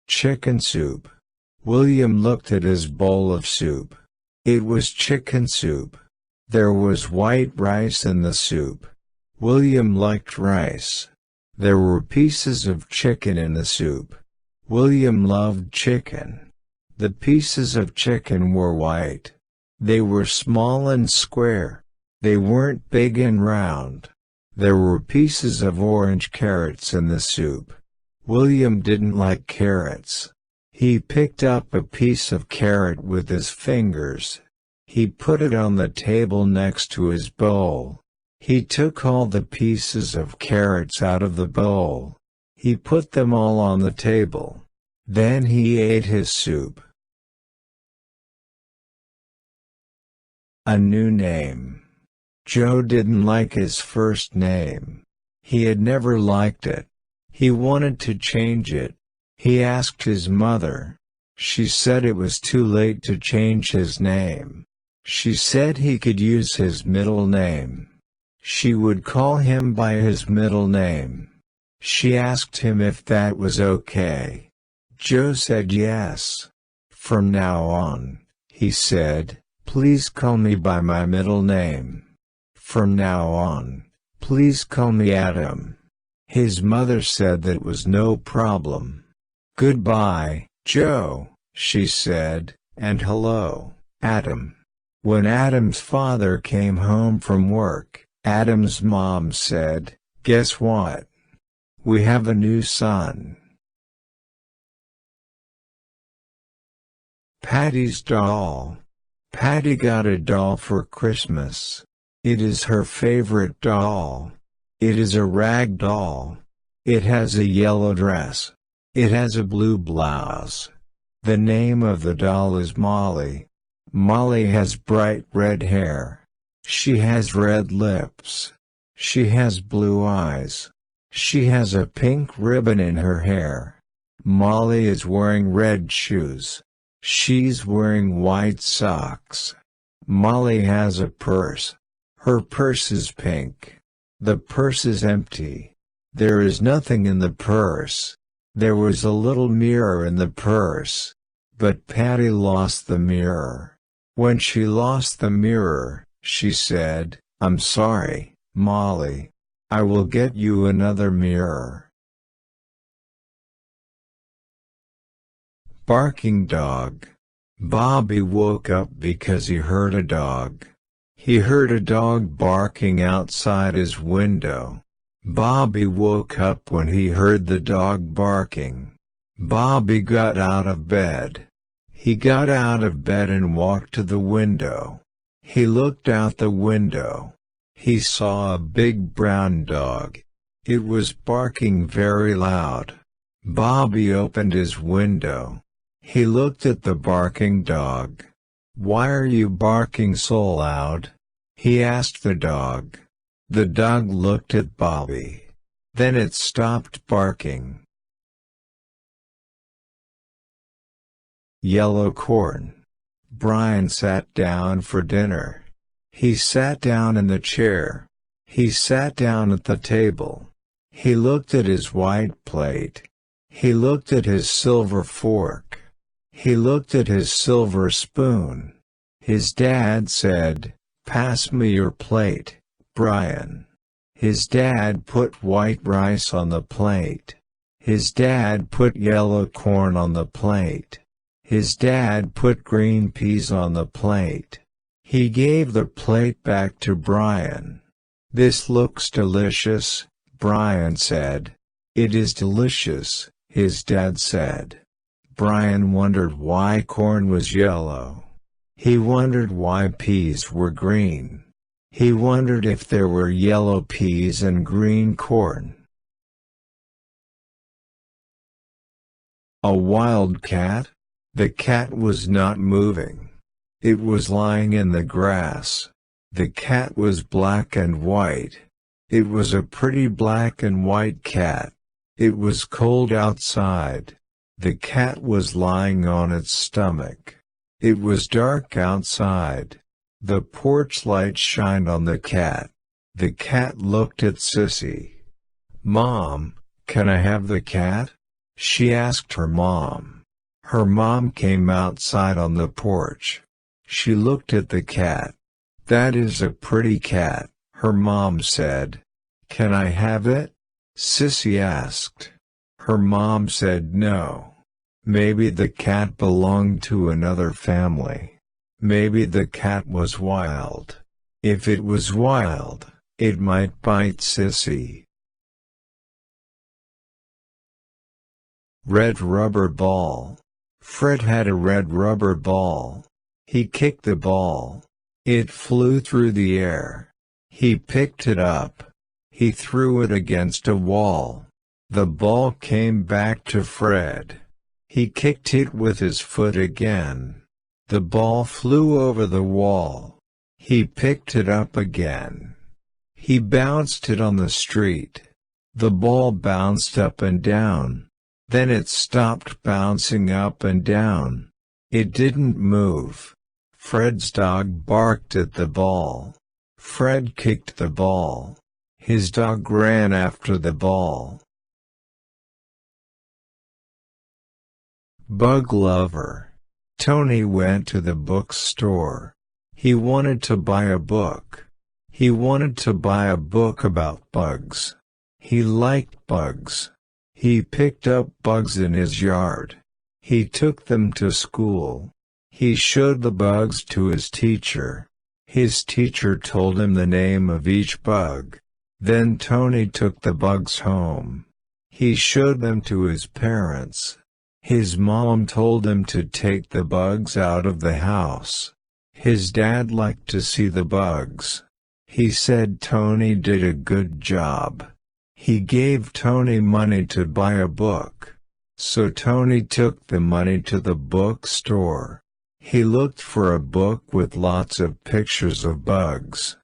Chicken soup. William looked at his bowl of soup. It was chicken soup. There was white rice in the soup. William liked rice. There were pieces of chicken in the soup. William loved chicken. The pieces of chicken were white. They were small and square. They weren't big and round. There were pieces of orange carrots in the soup. William didn't like carrots. He picked up a piece of carrot with his fingers. He put it on the table next to his bowl. He took all the pieces of carrots out of the bowl. He put them all on the table. Then he ate his soup. A new name. Joe didn't like his first name. He had never liked it. He wanted to change it. He asked his mother. She said it was too late to change his name. She said he could use his middle name. She would call him by his middle name. She asked him if that was okay. Joe said yes. From now on, he said, please call me by my middle name. From now on, please call me Adam. His mother said that was no problem. Goodbye, Joe, she said, and hello, Adam. When Adam's father came home from work, Adam's mom said, guess what? We have a new son. Patty's doll. Patty got a doll for Christmas. It is her favorite doll. It is a rag doll. It has a yellow dress. It has a blue blouse. The name of the doll is Molly. Molly has bright red hair. She has red lips. She has blue eyes. She has a pink ribbon in her hair. Molly is wearing red shoes. She's wearing white socks. Molly has a purse. Her purse is pink. The purse is empty. There is nothing in the purse. There was a little mirror in the purse. But Patty lost the mirror. When she lost the mirror, she said, I'm sorry, Molly. I will get you another mirror. Barking dog. Bobby woke up because he heard a dog. He heard a dog barking outside his window. Bobby woke up when he heard the dog barking. Bobby got out of bed. He got out of bed and walked to the window. He looked out the window. He saw a big brown dog. It was barking very loud. Bobby opened his window. He looked at the barking dog. Why are you barking so loud? He asked the dog. The dog looked at Bobby. Then it stopped barking. Yellow corn. Brian sat down for dinner. He sat down in the chair. He sat down at the table. He looked at his white plate. He looked at his silver fork. He looked at his silver spoon. His dad said, "Pass me your plate, Brian." His dad put white rice on the plate. His dad put yellow corn on the plate. His dad put green peas on the plate. He gave the plate back to Brian. "This looks delicious," Brian said. "It is delicious," his dad said. Brian wondered why corn was yellow. He wondered why peas were green. He wondered if there were yellow peas and green corn. A wild cat? The cat was not moving. It was lying in the grass. The cat was black and white. It was a pretty black and white cat. It was cold outside. The cat was lying on its stomach. It was dark outside. The porch light shined on the cat. The cat looked at Sissy. "Mom, can I have the cat?" She asked her mom. Her mom came outside on the porch. She looked at the cat. "That is a pretty cat," her mom said. "Can I have it?" Sissy asked. Her mom said no. Maybe the cat belonged to another family. Maybe the cat was wild. If it was wild, it might bite Sissy. Red rubber ball. Fred had a red rubber ball. He kicked the ball. It flew through the air. He picked it up. He threw it against a wall. The ball came back to Fred. He kicked it with his foot again. The ball flew over the wall. He picked it up again. He bounced it on the street. The ball bounced up and down. Then it stopped bouncing up and down. It didn't move. Fred's dog barked at the ball. Fred kicked the ball. His dog ran after the ball. Bug lover. Tony went to the bookstore. He wanted to buy a book. He wanted to buy a book about bugs. He liked bugs. He picked up bugs in his yard. He took them to school. He showed the bugs to his teacher. His teacher told him the name of each bug. Then Tony took the bugs home. He showed them to his parents. His mom told him to take the bugs out of the house. His dad liked to see the bugs. He said Tony did a good job. He gave Tony money to buy a book. So Tony took the money to the bookstore. He looked for a book with lots of pictures of bugs.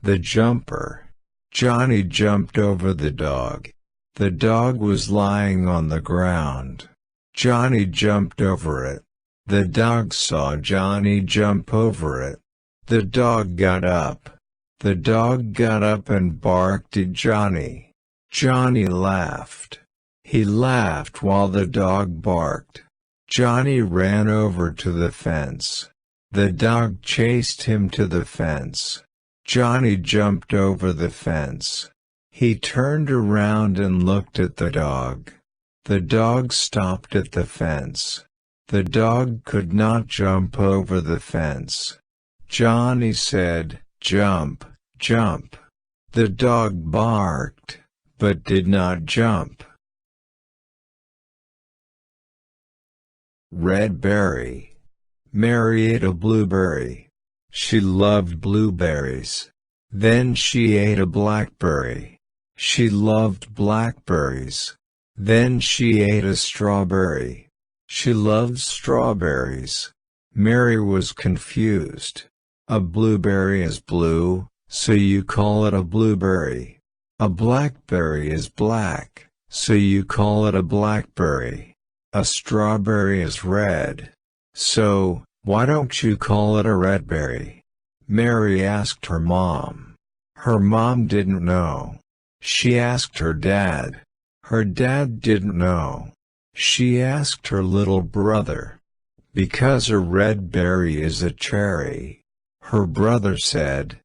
The jumper. Johnny jumped over the dog. The dog was lying on the ground. Johnny jumped over it. The dog saw Johnny jump over it. The dog got up. The dog got up and barked at Johnny. Johnny laughed. He laughed while the dog barked. Johnny ran over to the fence. The dog chased him to the fence. Johnny jumped over the fence. He turned around and looked at the dog. The dog stopped at the fence. The dog could not jump over the fence. Johnny said, "Jump, jump." The dog barked, but did not jump. Redberry. Mary ate a blueberry. She loved blueberries. Then she ate a blackberry. She loved blackberries. Then she ate a strawberry. She loved strawberries. Mary was confused. A blueberry is blue, so you call it a blueberry. A blackberry is black, so you call it a blackberry. A strawberry is red. So, why don't you call it a redberry? Mary asked her mom. Her mom didn't know. She asked her dad. Her dad didn't know. She asked her little brother. Because a red berry is a cherry. Her brother said.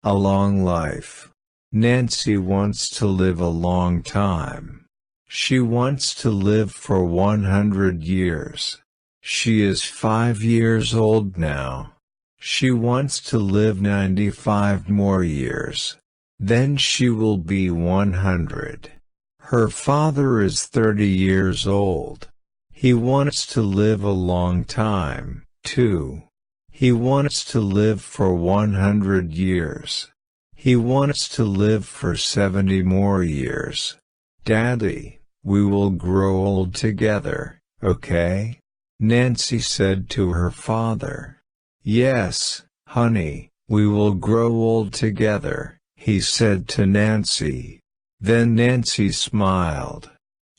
A long life. Nancy wants to live a long time. She wants to live for 100 years. She is 5 years old now. She wants to live 95 more years. Then she will be 100. Her father is 30 years old. He wants to live a long time, too. He wants to live for 100 years. He wants to live for 70 more years. Daddy, we will grow old together, okay? Nancy said to her father. Yes, honey, we will grow old together, he said to Nancy. Then Nancy smiled.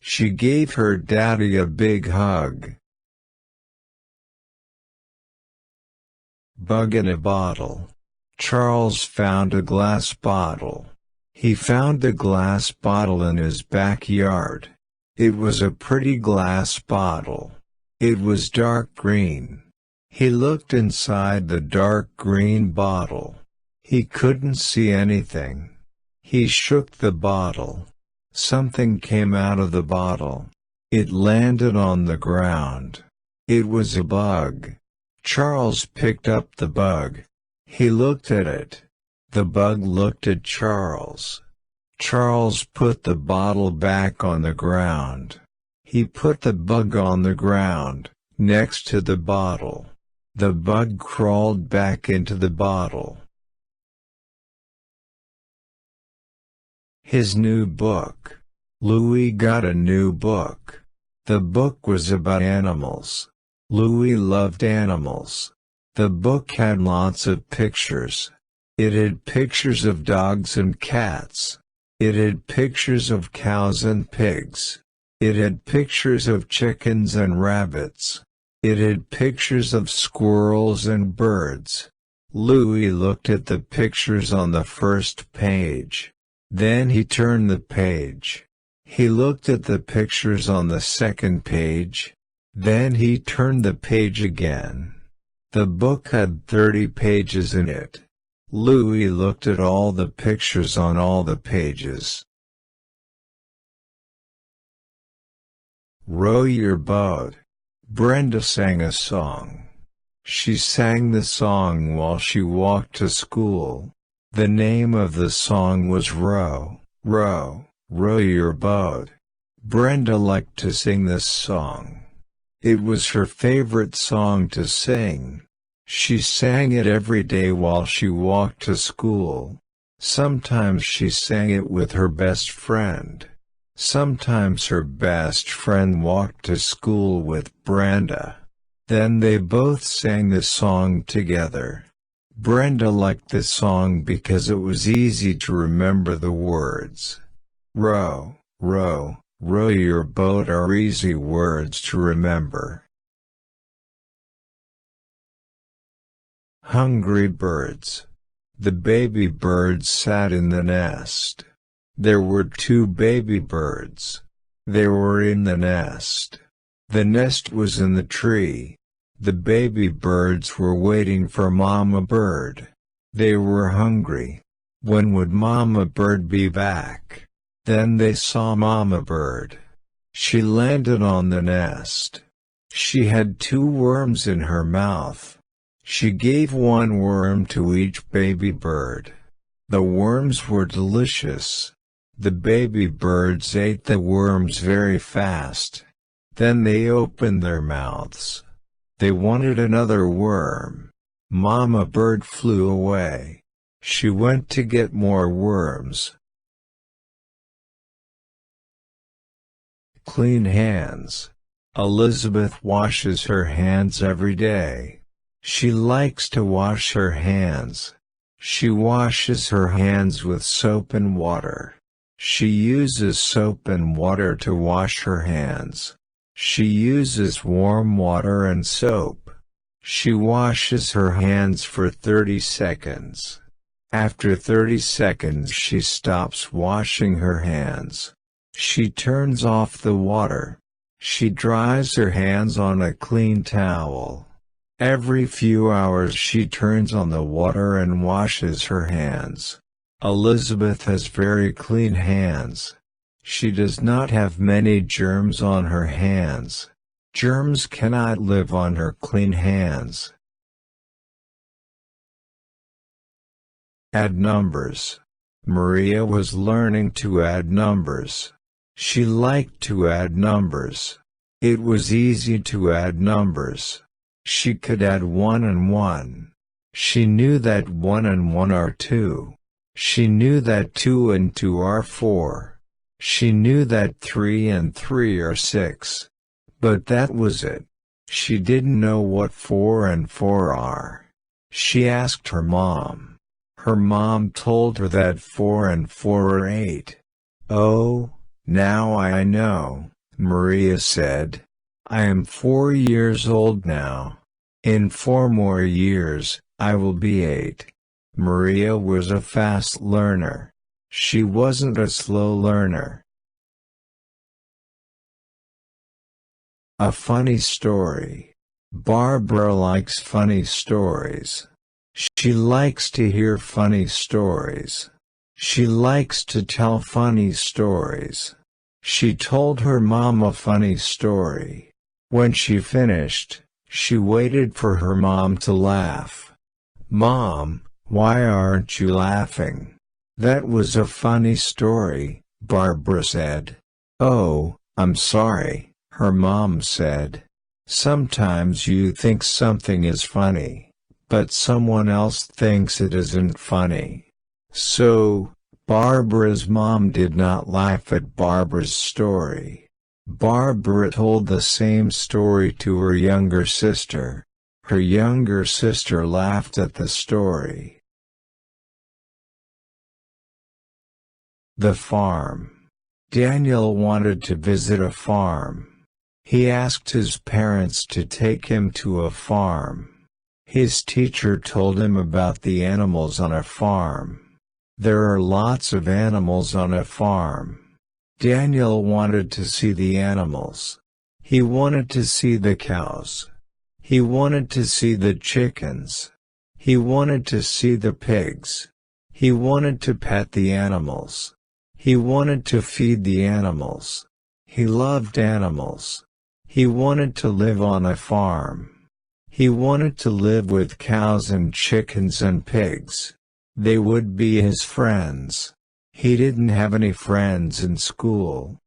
She gave her daddy a big hug. Bug in a bottle. Charles found a glass bottle. He found the glass bottle in his backyard. It was a pretty glass bottle. It was dark green. He looked inside the dark green bottle. He couldn't see anything. He shook the bottle. Something came out of the bottle. It landed on the ground. It was a bug. Charles picked up the bug. He looked at it. The bug looked at Charles. Charles put the bottle back on the ground. He put the bug on the ground, next to the bottle. The bug crawled back into the bottle. His new book. Louis got a new book. The book was about animals. Louis loved animals. The book had lots of pictures. It had pictures of dogs and cats. It had pictures of cows and pigs. It had pictures of chickens and rabbits. It had pictures of squirrels and birds. Louis looked at the pictures on the first page. Then he turned the page. He looked at the pictures on the second page. Then he turned the page again. The book had 30 pages in it. Louis looked at all the pictures on all the pages. Row your boat. Brenda sang a song. She sang the song while she walked to school. The name of the song was Row, Row, Row Your Boat. Brenda liked to sing this song. It was her favorite song to sing. She sang it every day while she walked to school. Sometimes she sang it with her best friend. Sometimes her best friend walked to school with Brenda. Then they both sang the song together. Brenda liked the song because it was easy to remember the words. Row, row, row your boat are easy words to remember. Hungry birds. The baby birds sat in the nest. There were 2 baby birds. They were in the nest. The nest was in the tree. The baby birds were waiting for Mama Bird. They were hungry. When would Mama Bird be back? Then they saw Mama Bird. She landed on the nest. She had 2 worms in her mouth. She gave 1 worm to each baby bird. The worms were delicious. The baby birds ate the worms very fast. Then they opened their mouths. They wanted another worm. Mama Bird flew away. She went to get more worms. Clean hands. Elizabeth washes her hands every day. She likes to wash her hands. She washes her hands with soap and water. She uses soap and water to wash her hands. She uses warm water and soap. She washes her hands for 30 seconds. After 30 seconds she stops washing her hands. She turns off the water. She dries her hands on a clean towel. Every few hours she turns on the water and washes her hands. Elizabeth has very clean hands. She does not have many germs on her hands. Germs cannot live on her clean hands. Add numbers. Maria was learning to add numbers. She liked to add numbers. It was easy to add numbers. She could add 1 and 1. She knew that 1 and 1 are 2. She knew that 2 and 2 are 4. She knew that 3 and 3 are 6. But that was it. She didn't know what 4 and 4 are. She asked her mom. Her mom told her that 4 and 4 are 8. Oh, now I know, Maria said. I am 4 years old now. In 4 more years, I will be 8. Maria was a fast learner. She wasn't a slow learner. A funny story. Barbara likes funny stories. She likes to hear funny stories. She likes to tell funny stories. She told her mom a funny story. When she finished, she waited for her mom to laugh. "Mom, why aren't you laughing?" "That was a funny story," Barbara said. "Oh, I'm sorry," her mom said. "Sometimes you think something is funny, but someone else thinks it isn't funny." So, Barbara's mom did not laugh at Barbara's story. Barbara told the same story to her younger sister. Her younger sister laughed at the story. The farm. Daniel wanted to visit a farm. He asked his parents to take him to a farm. His teacher told him about the animals on a farm. There are lots of animals on a farm. Daniel wanted to see the animals. He wanted to see the cows. He wanted to see the chickens. He wanted to see the pigs. He wanted to pet the animals. He wanted to feed the animals. He loved animals. He wanted to live on a farm. He wanted to live with cows and chickens and pigs. They would be his friends. He didn't have any friends in school.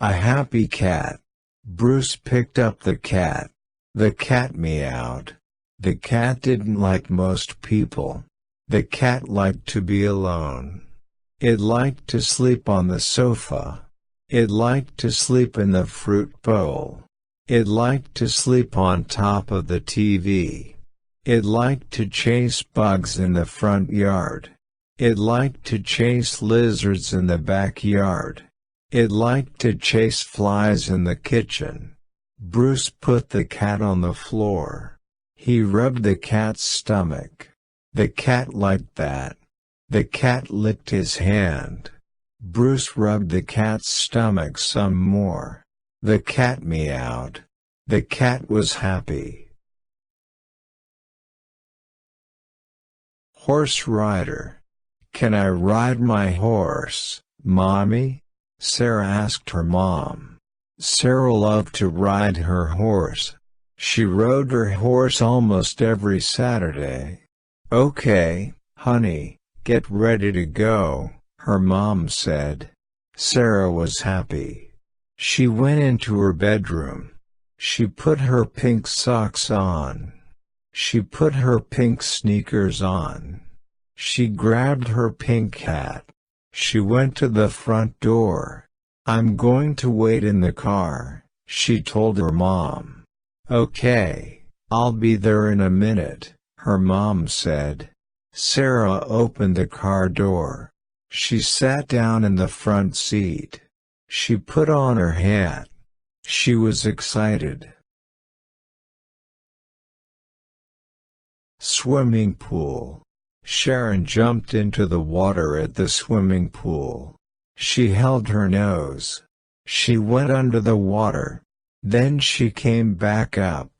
A happy cat. Bruce picked up the cat. The cat meowed. The cat didn't like most people. The cat liked to be alone. It liked to sleep on the sofa. It liked to sleep in the fruit bowl. It liked to sleep on top of the TV. It liked to chase bugs in the front yard. It liked to chase lizards in the backyard. It liked to chase flies in the kitchen. Bruce put the cat on the floor. He rubbed the cat's stomach. The cat liked that. The cat licked his hand. Bruce rubbed the cat's stomach some more. The cat meowed. The cat was happy. Horse rider. "Can I ride my horse, Mommy?" Sarah asked her mom. Sarah loved to ride her horse. She rode her horse almost every Saturday. "Okay, honey, get ready to go," her mom said. Sarah was happy. She went into her bedroom. She put her pink socks on. She put her pink sneakers on. She grabbed her pink hat. She went to the front door. "I'm going to wait in the car," she told her mom. "Okay, I'll be there in a minute," her mom said. Sarah opened the car door. She sat down in the front seat. She put on her hat. She was excited. Swimming pool. Sharon jumped into the water at the swimming pool. She held her nose. She went under the water. Then she came back up.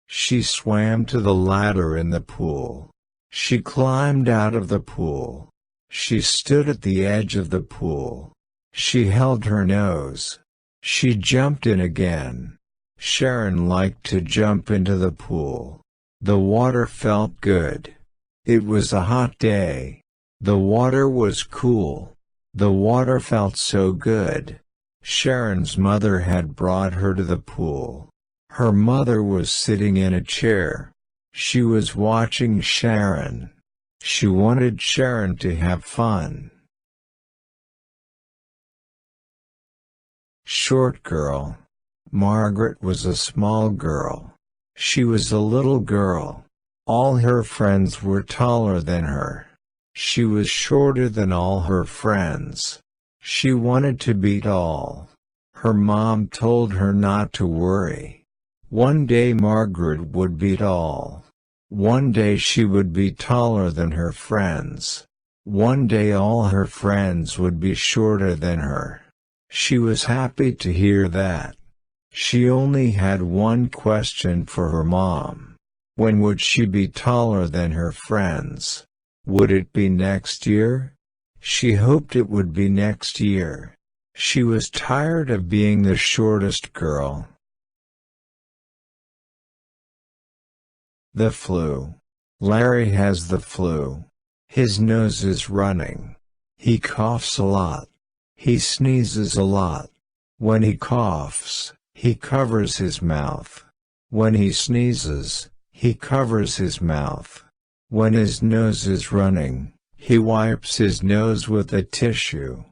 She swam to the ladder in the pool. She climbed out of the pool. She stood at the edge of the pool. She held her nose. She jumped in again. Sharon liked to jump into the pool. The water felt good. It was a hot day. The water was cool. The water felt so good. Sharon's mother had brought her to the pool. Her mother was sitting in a chair. She was watching Sharon. She wanted Sharon to have fun. Short girl. Margaret was a small girl. She was a little girl. All her friends were taller than her. She was shorter than all her friends. She wanted to be tall. Her mom told her not to worry. One day Margaret would be tall. One day she would be taller than her friends. One day all her friends would be shorter than her. She was happy to hear that. She only had one question for her mom. When would she be taller than her friends? Would it be next year? She hoped it would be next year. She was tired of being the shortest girl. The flu. Larry has the flu. His nose is running. He coughs a lot. He sneezes a lot. When he coughs, he covers his mouth. When he sneezes, he covers his mouth. When his nose is running, he wipes his nose with a tissue.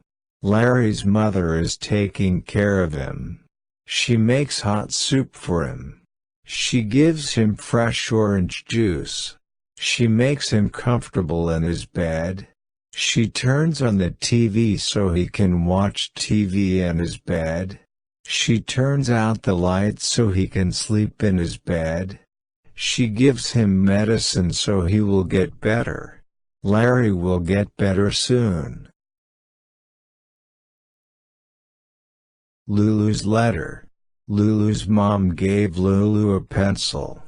Larry's mother is taking care of him. She makes hot soup for him. She gives him fresh orange juice. She makes him comfortable in his bed. She turns on the TV so he can watch TV in his bed. She turns out the lights so he can sleep in his bed. She gives him medicine so he will get better. Larry will get better soon. Lulu's letter. Lulu's mom gave Lulu a pencil.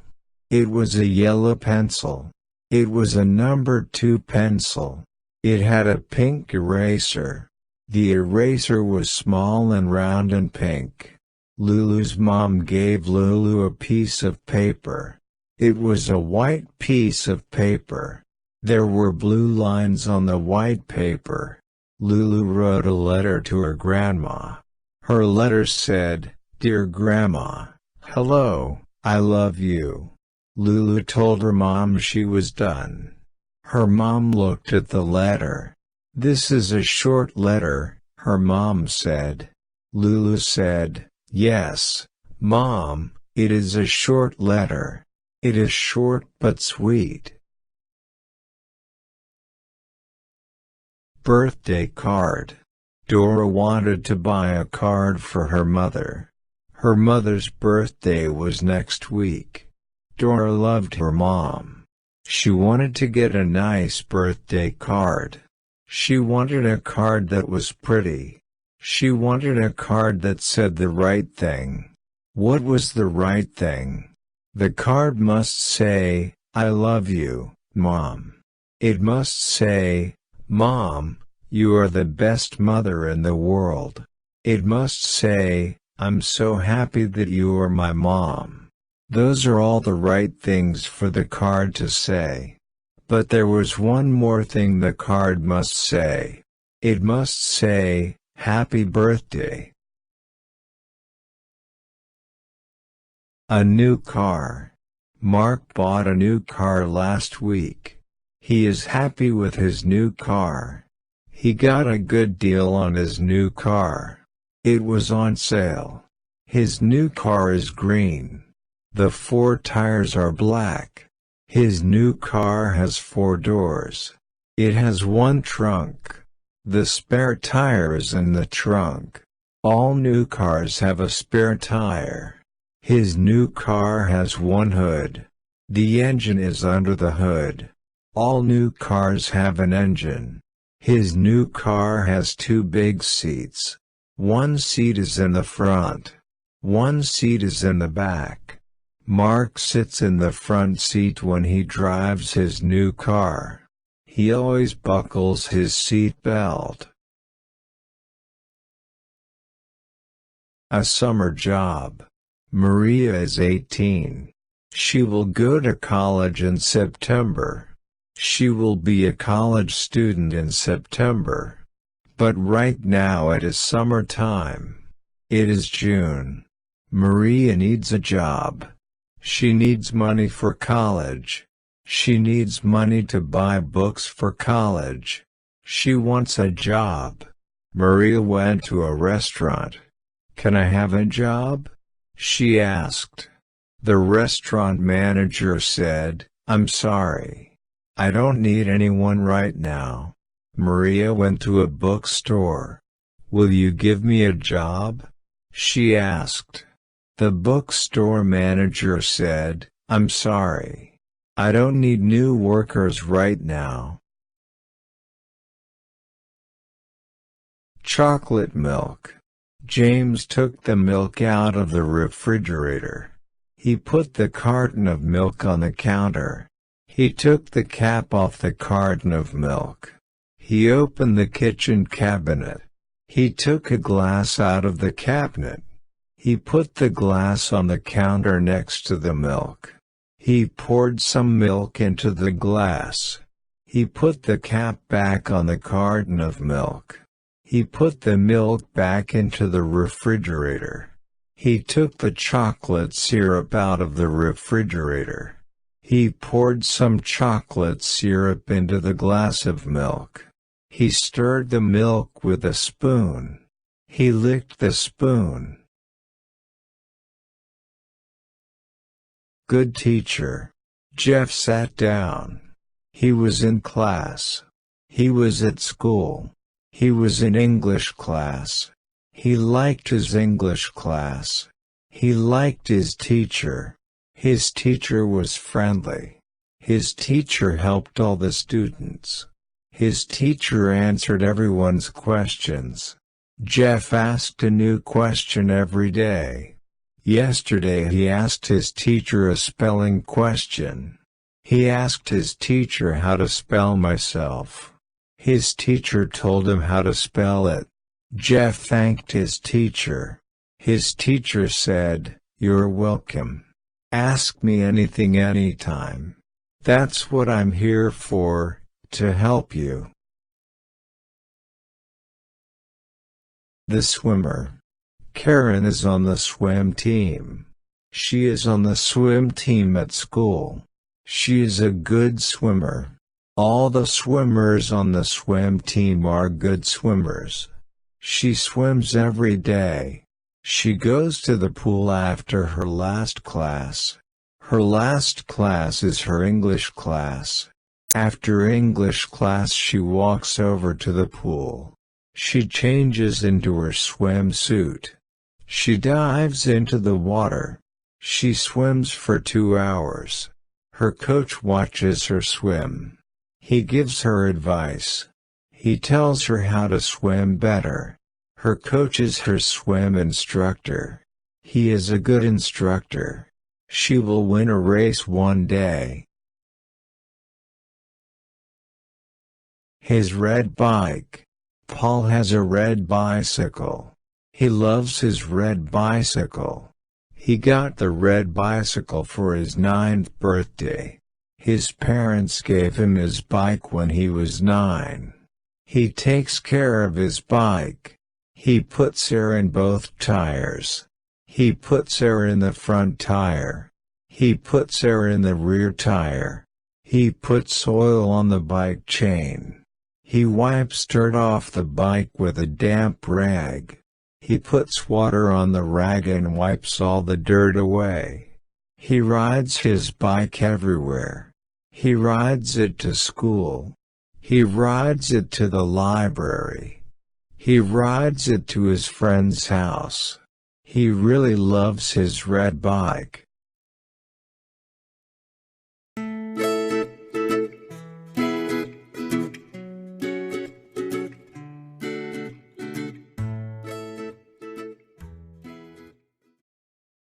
It was a yellow pencil. It was a number 2 pencil. It had a pink eraser. The eraser was small and round and pink. Lulu's mom gave Lulu a piece of paper. It was a white piece of paper. There were blue lines on the white paper. Lulu wrote a letter to her grandma. Her letter said, "Dear Grandma, hello, I love you." Lulu told her mom she was done. Her mom looked at the letter. "This is a short letter," her mom said. Lulu said, "Yes, Mom, it is a short letter. It is short but sweet." Birthday card. Dora wanted to buy a card for her mother. Her mother's birthday was next week. Dora loved her mom. She wanted to get a nice birthday card. She wanted a card that was pretty. She wanted a card that said the right thing. What was the right thing? The card must say, "I love you, Mom." It must say, "Mom, you are the best mother in the world." It must say, "I'm so happy that you are my mom." Those are all the right things for the card to say. But there was one more thing the card must say. It must say, "Happy birthday." A new car. Mark bought a new car last week. He is happy with his new car. He got a good deal on his new car. It was on sale. His new car is green. The 4 tires are black. His new car has 4 doors. It has 1 trunk. The spare tire is in the trunk. All new cars have a spare tire. His new car has 1 hood. The engine is under the hood. All new cars have an engine. His new car has 2 big seats. 1 seat is in the front. 1 seat is in the back. Mark sits in the front seat when he drives his new car. He always buckles his seat belt. A summer job. Maria is 18. She will go to college in September. She will be a college student in September. But right now it is summertime. It is June. Maria needs a job. She needs money for college. She needs money to buy books for college. She wants a job. Maria went to a restaurant. "Can I have a job?" she asked. The restaurant manager said, "I'm sorry. I don't need anyone right now." Maria went to a bookstore. "Will you give me a job?" she asked. The bookstore manager said, "I'm sorry. I don't need new workers right now. Chocolate milk. James took the milk out of the refrigerator. He put the carton of milk on the counter. He took the cap off the carton of milk. He opened the kitchen cabinet. He took a glass out of the cabinet. He put the glass on the counter next to the milk. He poured some milk into the glass. He put the cap back on the carton of milk. He put the milk back into the refrigerator. He took the chocolate syrup out of the refrigerator. He poured some chocolate syrup into the glass of milk. He stirred the milk with a spoon. He licked the spoon. Good teacher. Jeff sat down. He was in class. He was at school. He was in English class. He liked his English class. He liked his teacher. His teacher was friendly. His teacher helped all the students. His teacher answered everyone's questions. Jeff asked a new question every day. Yesterday he asked his teacher a spelling question. He asked his teacher how to spell myself. His teacher told him how to spell it. Jeff thanked his teacher. His teacher said, "You're welcome. Ask me anything anytime. That's what I'm here for, to help you." The swimmer. Karen is on the swim team. She is on the swim team at school. She is a good swimmer. All the swimmers on the swim team are good swimmers. She swims every day. She goes to the pool after her last class. Her last class is her English class. After English class she walks over to the pool. She changes into her swimsuit. She dives into the water. She swims for 2 hours. Her coach watches her swim. He gives her advice. He tells her how to swim better. Her coach is her swim instructor. He is a good instructor. She will win a race one day. His red bike. Paul has a red bicycle. He loves his red bicycle. He got the red bicycle for his 9th birthday. His parents gave him his bike when he was 9. He takes care of his bike. He puts air in both tires. He puts air in the front tire. He puts air in the rear tire. He puts oil on the bike chain. He wipes dirt off the bike with a damp rag. He puts water on the rag and wipes all the dirt away. He rides his bike everywhere. He rides it to school. He rides it to the library. He rides it to his friend's house. He really loves his red bike.